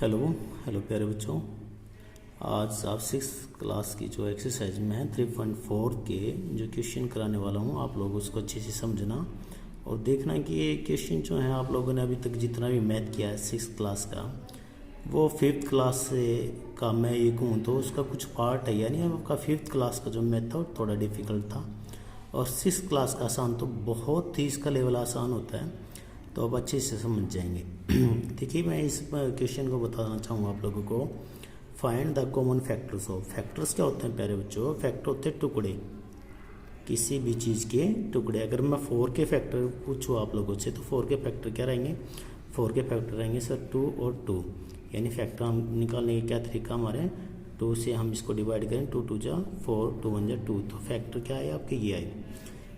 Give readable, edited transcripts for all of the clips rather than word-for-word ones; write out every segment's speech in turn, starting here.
Hello hello प्यारे बच्चों। आज आप 6 क्लास की जो एक्सरसाइज में है 3.4 के जो क्वेश्चन कराने वाला हूँ, आप लोग उसको अच्छे से समझना और देखना कि ये क्वेश्चन जो है आप लोगों ने अभी तक जितना भी मैथ किया है 6 क्लास का, वो 5th क्लास से का मैं ये कहूँ तो उसका कुछ पार्ट है। यानी आपका 5th क्लास का जो मैथ था वो थोड़ा डिफ़िकल्ट था और 6th क्लास का आसान, तो बहुत ही इसका लेवल आसान होता है, तो आप अच्छे से समझ जाएंगे। देखिए, मैं इस क्वेश्चन को बताना चाहूँगा आप लोगों को। Find the common factors of. Factors क्या होते हैं प्यारे बच्चों? फैक्टर होते हैं टुकड़े, किसी भी चीज़ के टुकड़े। अगर मैं 4 के फैक्टर पूछूँ आप लोगों से तो 4 के फैक्टर क्या रहेंगे? 4 के फैक्टर रहेंगे सर 2 और 2। यानी फैक्टर हम निकालने का क्या तरीका हमारे 2 से हम इसको डिवाइड करें, 2 2 जा 4, 2 1 जा 2, तो फैक्टर क्या है आपके ये आए।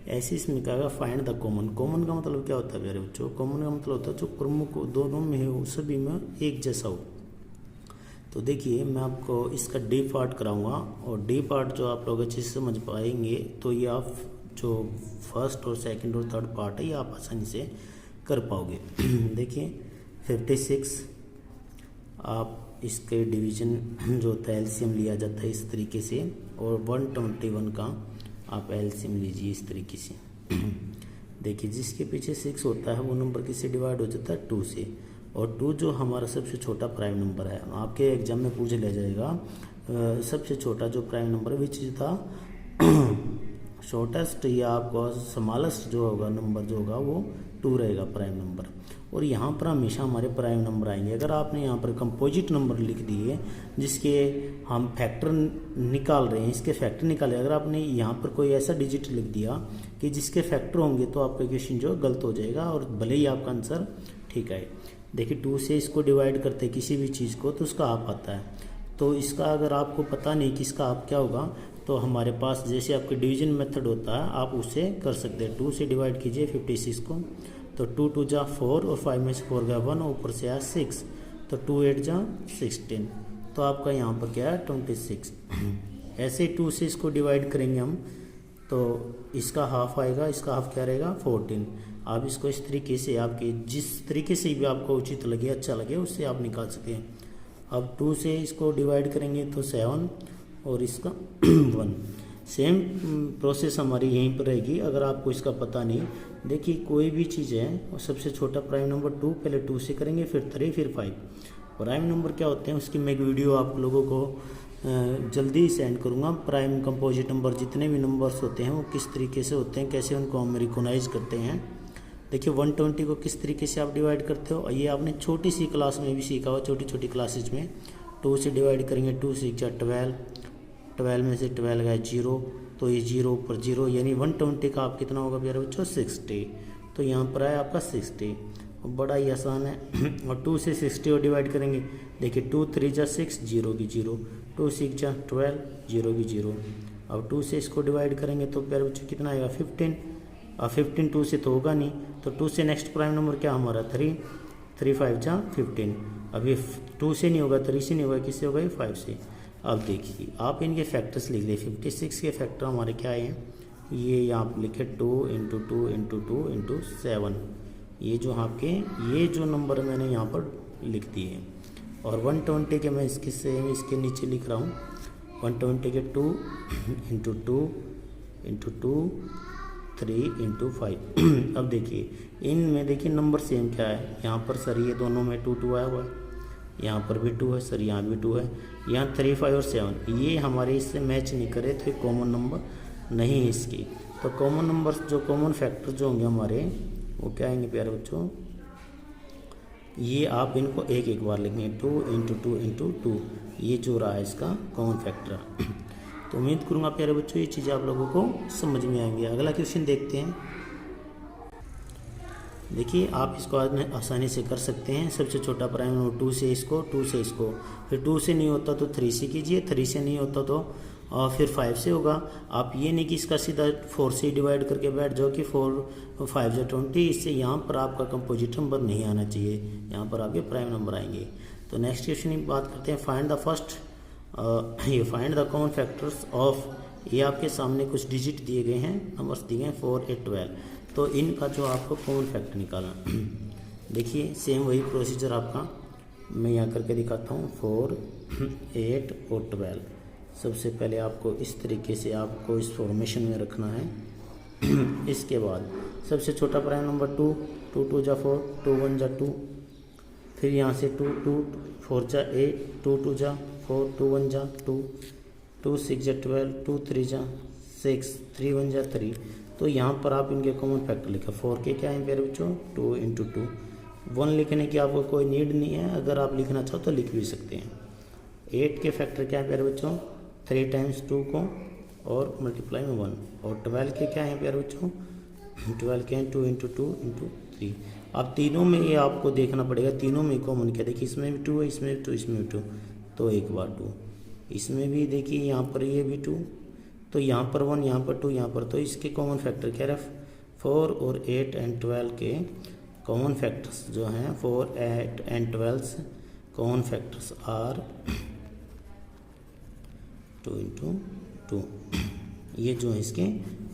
ऐसे इसमें क्या होगा? Find the common. कॉमन का मतलब क्या होता है प्यारे बच्चों? कॉमन का मतलब होता है जो प्रमुख दोनों में हो, सभी में एक जैसा हो। तो देखिए, मैं आपको इसका डी पार्ट कराऊंगा और डी पार्ट जो आप लोग अच्छे से समझ पाएंगे तो ये आप जो फर्स्ट और सेकंड और थर्ड पार्ट है ये आप आसानी से कर पाओगे। देखिए 56, आप इसके डिवीजन जो होता है एलसीएम लिया जाता है इस तरीके से, और 121 का आप एलसीएम लीजिए इस तरीके से। देखिए, जिसके पीछे 6 होता है वो नंबर किससे डिवाइड हो जाता है? 2 से। और 2 जो हमारा सबसे छोटा प्राइम नंबर है, आपके एग्जाम में पूछ लिया जाएगा सबसे छोटा जो प्राइम नंबर विच था शॉर्टेस्ट या आपको स्मॉलेस्ट जो होगा नंबर जो होगा वो 2 रहेगा प्राइम नंबर। और यहाँ पर हमेशा हमारे प्राइम नंबर आएंगे। अगर आपने यहाँ पर कंपोजिट नंबर लिख दिए जिसके हम फैक्टर निकाल रहे हैं, इसके फैक्टर निकाले, अगर आपने यहाँ पर कोई ऐसा डिजिट लिख दिया कि जिसके फैक्टर होंगे तो आपका क्वेश्चन जो गलत हो जाएगा और भले ही आपका आंसर ठीक आए। देखिए 2 से इसको डिवाइड करते हैं किसी भी चीज़ को तो उसका हाफ आता है। तो इसका अगर आपको पता नहीं कि इसका हाफ क्या होगा तो हमारे पास जैसे आपके डिवीजन मेथड होता है आप उसे कर सकते हैं। 2 से डिवाइड कीजिए 56 को, तो 2 2 जा 4 और 5 में से 4 गया 1, ऊपर से आया 6, तो 2 8 जा 16, तो आपका यहाँ पर क्या है 26। ऐसे 2 से इसको डिवाइड करेंगे हम तो इसका हाफ आएगा, इसका हाफ क्या रहेगा 14। आप इसको इस तरीके से आपके जिस तरीके से भी आपको उचित लगे अच्छा लगे उससे आप निकाल सकते हैं। अब 2 से इसको डिवाइड करेंगे तो 7 और इसका 1। सेम प्रोसेस हमारी यहीं पर रहेगी अगर आपको इसका पता नहीं। देखिए कोई भी चीज़ है और सबसे छोटा प्राइम नंबर 2, पहले 2 से करेंगे फिर 3 फिर 5। प्राइम नंबर क्या होते हैं उसकी मैं एक वीडियो आप लोगों को जल्दी सेंड करूँगा। प्राइम कंपोजिट नंबर जितने भी नंबर्स होते हैं वो किस तरीके से होते हैं, कैसे उनको हम रिकॉग्नाइज करते हैं। देखिए 120 को किस तरीके से आप डिवाइड करते हो ये आपने छोटी सी क्लास में भी सीखा हुआ, छोटी छोटी क्लासेज में। 2 से डिवाइड करेंगे 2 6 जा 12, 12 में से 12 गया 0, तो ये 0 ऊपर 0, यानी 120 का आप कितना होगा प्यारे बच्चों 60। तो यहाँ पर आया आपका 60, बड़ा ही आसान है। और 2 से 60 और डिवाइड करेंगे, देखिए 2 3 जा 6, 0 की 0, 2 6 जा 12, 0 की 0। अब 2 से इसको डिवाइड करेंगे तो प्यारे बच्चों कितना आएगा 15। अब 15 2 से तो होगा नहीं, तो 2 से नेक्स्ट प्राइम नंबर क्या हमारा 3, 3 5 जा 15। अब ये 2 से नहीं होगा, 3 से नहीं होगा, किससे होगा ये 5 से। अब देखिए आप इनके फैक्टर्स लिख ले। 56 के फैक्टर हमारे क्या हैं, ये यहाँ लिखे 2 × 2 × 2 × 7। ये जो आपके ये जो नंबर मैंने यहाँ पर लिख दिए। और 120 के मैं इसके सेम इसके नीचे लिख रहा हूँ 120 के 2 × 2 × 2 3 × 5। अब देखिए इनमें देखिए नंबर सेम क्या है, यहाँ पर सर ये दोनों में 2 2 आया हुआ है, यहाँ पर भी 2 है सर, यहाँ भी 2 है, यहाँ 3 5 और 7 ये हमारे इससे मैच नहीं करे तो ये कॉमन नंबर नहीं है इसकी। तो कॉमन नंबर जो कॉमन फैक्टर जो होंगे हमारे वो क्या आएंगे प्यारे बच्चों, ये आप इनको एक एक बार लिखेंगे 2 × 2 × 2, ये जो रहा है इसका कॉमन फैक्टर। तो उम्मीद करूँगा प्यारे बच्चों ये चीज़ें आप लोगों को समझ में आएंगी। अगला क्वेश्चन देखते हैं। देखिए आप इसको आसानी से कर सकते हैं। सबसे छोटा प्राइम नंबर 2 से इसको, 2 से इसको, फिर 2 से नहीं होता तो 3 से कीजिए, 3 से नहीं होता तो फिर 5 से होगा। आप ये नहीं कि इसका सीधा 4 से डिवाइड करके बैठ जाओ कि 4 5 जा 20, इससे यहाँ पर आपका कंपोजिट नंबर नहीं आना चाहिए, यहाँ पर आपके प्राइम नंबर आएंगे। तो नेक्स्ट क्वेश्चन की बात करते हैं। फाइंड द फर्स्ट ये find the common factors of, ये आपके सामने कुछ डिजिट दिए गए हैं, नंबर्स दिए हैं 4 8 12, तो इनका जो आपको कॉमन फैक्टर निकालना। देखिए सेम वही प्रोसीजर आपका मैं यहाँ करके दिखाता हूँ 4, 8 और 12। सबसे पहले आपको इस तरीके से आपको इस फॉर्मेशन में रखना है। इसके बाद सबसे छोटा प्राइम नंबर 2, 2 2 जा 4, 2 1 जा 2, फिर यहाँ से 2 2 4 जा 8, 2 2 जा 4, 2 1 जा 2, 2 6 जा 12, 2 3 जा 6, 3 1 जा 3। तो यहाँ पर आप इनके कॉमन फैक्टर लिखा। 4 के क्या है प्यारे बच्चों 2 × 2। 1 लिखने की आपको कोई नीड नहीं है, अगर आप लिखना चाहो तो लिख भी सकते हैं। 8 के फैक्टर क्या है प्यारे बच्चों 3 × 2 को और मल्टीप्लाई में 1। और 12 के क्या है प्यारे बच्चों 12 के हैं 2 × 2 × 3। अब तीनों में ये आपको देखना पड़ेगा, तीनों में कॉमन क्या, देखिए इसमें भी 2 है, इसमें भी 2, इसमें भी 2, तो एक बार 2, इसमें भी देखिए यहाँ पर ये भी 2, तो यहाँ पर 1, यहाँ पर 2, यहाँ पर, तो इसके कॉमन फैक्टर क्या है 4 और 8 एंड 12 के कॉमन फैक्टर्स जो हैं 4, 8 एंड 12 कॉमन फैक्टर्स आर 2 × 2। ये जो है इसके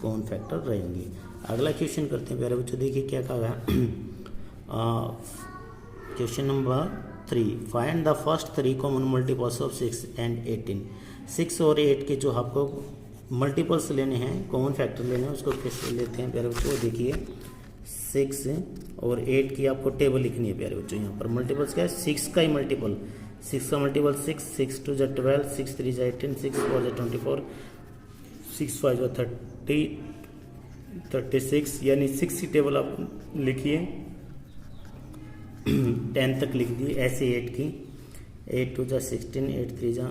कॉमन फैक्टर रहेंगे। अगला क्वेश्चन करते हैं प्यारे बच्चों, देखिए क्या कहा गया। Question number 3, find the first 3 common multiples of 6 and 18। 6 और 8 के जो आपको मल्टीपल्स लेने हैं, कॉमन फैक्टर लेने हैं, उसको कैसे लेते हैं प्यारे बच्चों। देखिए 6 और 8 की आपको टेबल लिखनी है प्यारे बच्चों। यहाँ पर मल्टीपल्स क्या है 6 का ही मल्टीपल, 6 का मल्टीपल 6, 6 2 जा 12, 6 3 जा 18, 6 4 जा 24, 6 5 जा 36, यानी 6 की टेबल आप लिखिए। 10 तक लिख दिए। ऐसे 8 की 8 2 जा 16, 8 3 जा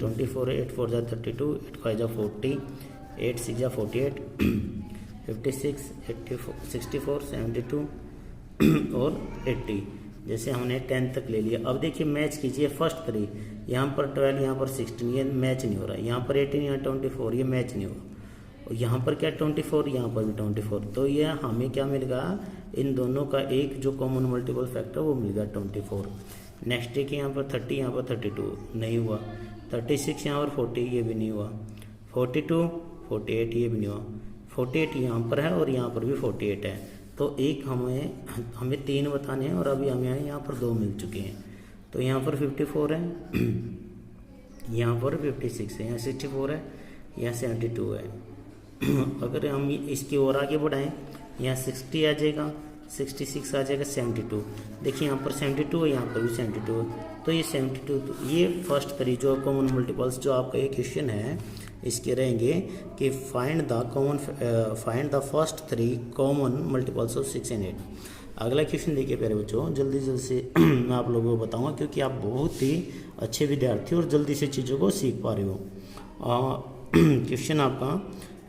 24, 8 4 जा 32, 8 5 जा 40, 8 6 जा 48, 56, 84, 64, 72 और 80। जैसे हमने 10 तक ले लिया। अब देखिए मैच कीजिए फर्स्ट 3, यहाँ पर 12, यहाँ पर 16, ये मैच नहीं हो रहा। यहाँ पर 18, यहाँ 24, ये मैच नहीं होगा। और यहाँ पर क्या 24, यहाँ पर भी 24, तो ये हमें क्या मिल गया, इन दोनों का एक जो कॉमन मल्टीपल फैक्टर वो मिल गया 24। नेक्स्ट है कि यहाँ पर 30, यहाँ पर 32 नहीं हुआ, 36 यहाँ पर 40, ये भी नहीं हुआ, 42, 48 ये भी नहीं हुआ, 48 यहाँ पर है और यहाँ पर भी 48 है। तो एक हमें 3 बताने हैं और अभी हमें यहाँ पर 2 मिल चुके हैं। तो यहाँ पर 54 है, यहाँ पर 56 है, यहाँ 64 है, यहाँ 72 है। अगर हम इसकी और आगे बढ़ाएं, यहाँ 60 आ जाएगा, 66 आ जाएगा, 72। देखिए यहाँ पर 72 है, यहाँ पर भी 72 है, तो ये 72। तो ये फर्स्ट 3 जो कॉमन मल्टीपल्स जो आपका ये क्वेश्चन है इसके रहेंगे कि find the first 3 common multiples of 6 and 8। अगला क्वेश्चन देखिए प्यारे बच्चों, जल्दी से मैं आप लोगों को बताऊंगा क्योंकि आप बहुत ही अच्छे विद्यार्थी और जल्दी से चीज़ों को सीख पा रहे हो। क्वेश्चन आपका,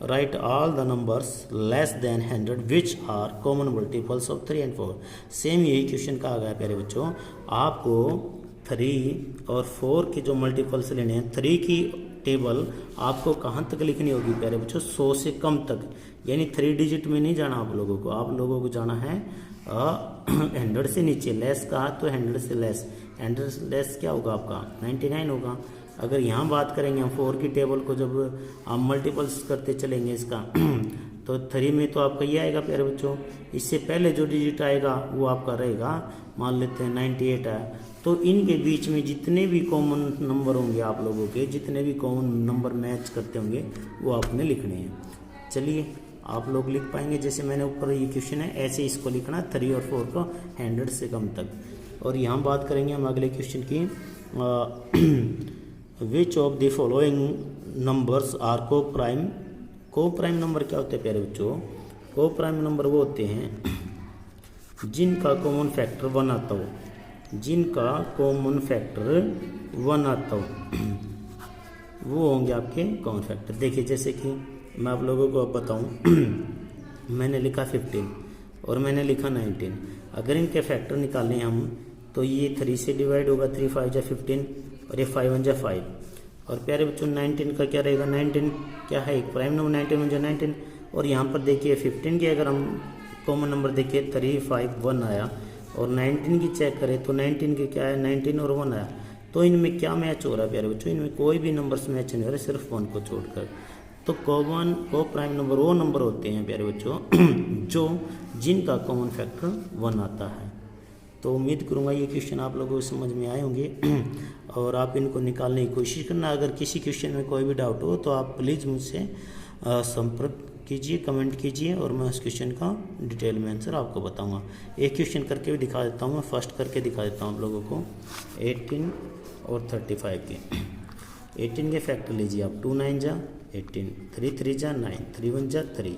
write all the numbers less than 100 which are common multiples of 3 and 4। Same यही क्वेश्चन कहा गया प्यारे बच्चों, आपको 3 और 4 के जो मल्टीपल्स लेने हैं, 3 की टेबल आपको कहाँ तक लिखनी होगी प्यारे बच्चों, 100 से कम तक, यानी 3 डिजिट में नहीं जाना आप लोगों को जाना है 100 से नीचे। लेस कहा तो 100 से लेस, 100 से लेस क्या होगा आपका 99 होगा। अगर यहाँ बात करेंगे हम 4 की टेबल को, जब आप मल्टीपल्स करते चलेंगे इसका तो 3 में तो आपका ये आएगा प्यारे बच्चों, इससे पहले जो डिजिट आएगा वो आपका रहेगा, मान लेते हैं 98 है। तो इनके बीच में जितने भी कॉमन नंबर होंगे आप लोगों के, जितने भी कॉमन नंबर मैच करते होंगे वो आपने लिखने हैं। चलिए आप लोग लिख पाएंगे, जैसे मैंने ऊपर ये क्वेश्चन है ऐसे इसको लिखना 3 और 4 को 100 से कम तक। और यहाँ बात करेंगे हम अगले क्वेश्चन की, which of the following numbers are coprime number क्या होते हैं प्यारे बच्चों, को प्राइम नंबर वो होते हैं जिनका कॉमन फैक्टर 1 आता हो, जिनका कॉमन फैक्टर 1 आता हो वो होंगे आपके कॉमन फैक्टर। देखिए जैसे कि मैं आप लोगों को अब बताऊं, मैंने लिखा 15 और मैंने लिखा 19। अगर इनके फैक्टर निकालें हम तो ये 3 से डिवाइड होगा, 3 5 जा 15 और ये 5 1 जा 5। और प्यारे बच्चों 19 का क्या रहेगा, 19 क्या है एक प्राइम नंबर, 19 1 जा 19। और यहाँ पर देखिए 15 की अगर हम कॉमन नंबर देखिए 3 5 1 आया, और 19 की चेक करें तो 19 की क्या है 19 और 1 आया। तो इनमें क्या मैच हो रहा है प्यारे बच्चों, इनमें कोई भी नंबर्स मैच नहीं हो रहे, सिर्फ 1 को छोड़कर। तो को प्राइम नंबर वो नंबर होते हैं प्यारे बच्चों जो जिनका कॉमन फैक्टर 1 आता है। तो उम्मीद करूँगा ये क्वेश्चन आप लोगों को समझ में आए होंगे और आप इनको निकालने की कोशिश करना। अगर किसी क्वेश्चन में कोई भी डाउट हो तो आप प्लीज़ मुझसे संपर्क कीजिए, कमेंट कीजिए और मैं उस क्वेश्चन का डिटेल में आंसर आपको बताऊंगा। एक क्वेश्चन करके भी दिखा देता हूँ, मैं फर्स्ट करके दिखा देता हूँ आप लोगों को 18 और 35 के। 18 के फैक्टर लीजिए आप, 2 9 जा 18, 3 3 जा 9, 3 1 जा 3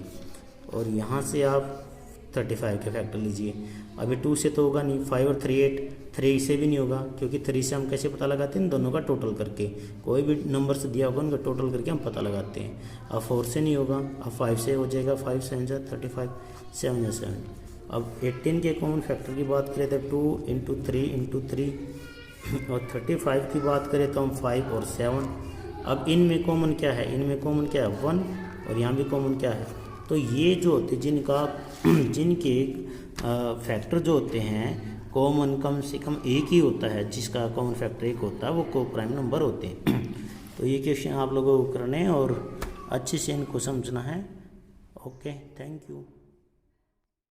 और यहाँ से आप 35 के फैक्टर लीजिए। अभी 2 से तो होगा नहीं, 5 और 3 8, 3 से भी नहीं होगा क्योंकि 3 से हम कैसे पता लगाते हैं, दोनों का टोटल करके, कोई भी नंबर से दिया होगा उनका टोटल करके हम पता लगाते हैं। अब 4 से नहीं होगा, अब 5 से हो जाएगा, 5 7 जा 35, 7 जा 7। अब 18 के कॉमन फैक्टर की बात करें तो 2 × 3 × 3 और 35 की बात करें तो हम 5 और 7। अब इनमें कॉमन क्या है, इनमें कॉमन क्या है 1 और यहाँ भी कॉमन क्या है। तो ये जो होते जिनके फैक्टर जो होते हैं कॉमन कम से कम एक ही होता है, जिसका कॉमन फैक्टर एक होता है वो को प्राइम नंबर होते हैं। तो ये क्वेश्चन आप लोगों को करने और अच्छे से इनको समझना है। Okay, thank you.